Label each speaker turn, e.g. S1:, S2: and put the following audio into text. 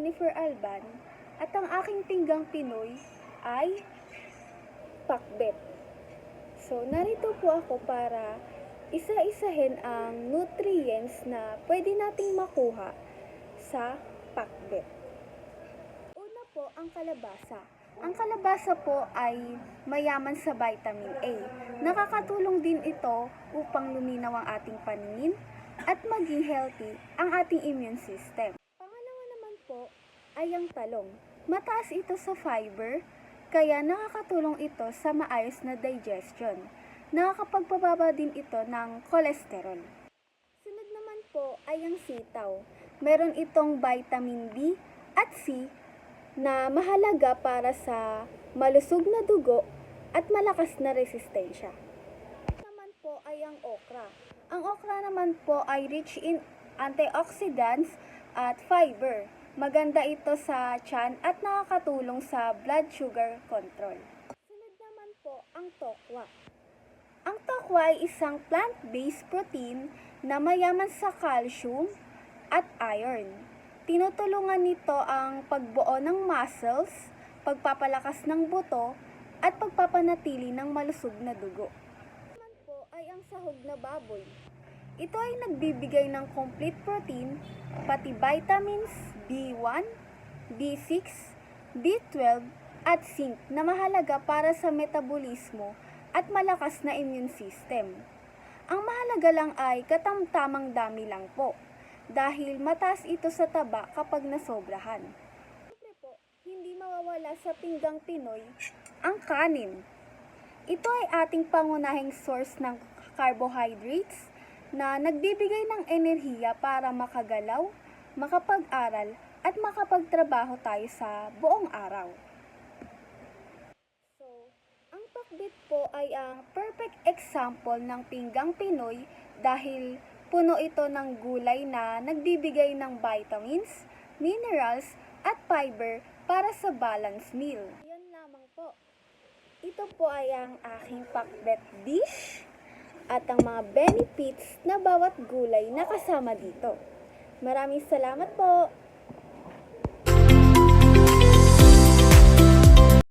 S1: Jennifer Alban at ang aking pinggang Pinoy ay pakbet. So, narito po ako para isa-isahin ang nutrients na pwede nating makuha sa pakbet. Una po, ang kalabasa. Ang kalabasa po ay mayaman sa vitamin A. Nakakatulong din ito upang luminaw ang ating paningin at maging healthy ang ating immune system. Pangalawa naman po ay ang talong. Mataas ito sa fiber, kaya nakakatulong ito sa maayos na digestion. Nakakapagpababa din ito ng cholesterol. Sunod naman po ay ang sitaw. Meron itong vitamin B at C na mahalaga para sa malusog na dugo at malakas na resistensya. Naman po ay ang okra. Ang okra naman po ay rich in antioxidants at fiber. Maganda ito sa tiyan at nakakatulong sa blood sugar control. Sunod naman po ang tokwa. Ang tokwa ay isang plant-based protein na mayaman sa calcium at iron. Tinutulungan nito ang pagbuo ng muscles, pagpapalakas ng buto, at pagpapanatili ng malusog na dugo. Naman po ay ang sahog na baboy. Ito ay nagbibigay ng complete protein, pati vitamins B1, B6, B12, at zinc na mahalaga para sa metabolismo at malakas na immune system. Ang mahalaga lang ay katamtamang dami lang po, dahil mataas ito sa taba kapag nasobrahan. Siyempre po, hindi mawawala sa pinggang Pinoy ang kanin. Ito ay ating pangunahing source ng carbohydrates na nagbibigay ng enerhiya para makagalaw, makapag-aral, at makapagtrabaho tayo sa buong araw. So, ang pakbet po ay ang perfect example ng pinggang Pinoy dahil puno ito ng gulay na nagbibigay ng vitamins, minerals, at fiber para sa balanced meal. Yan lamang po. Ito po ay ang aking pakbet dish at ang mga benefits na bawat gulay na kasama dito. Maraming salamat po!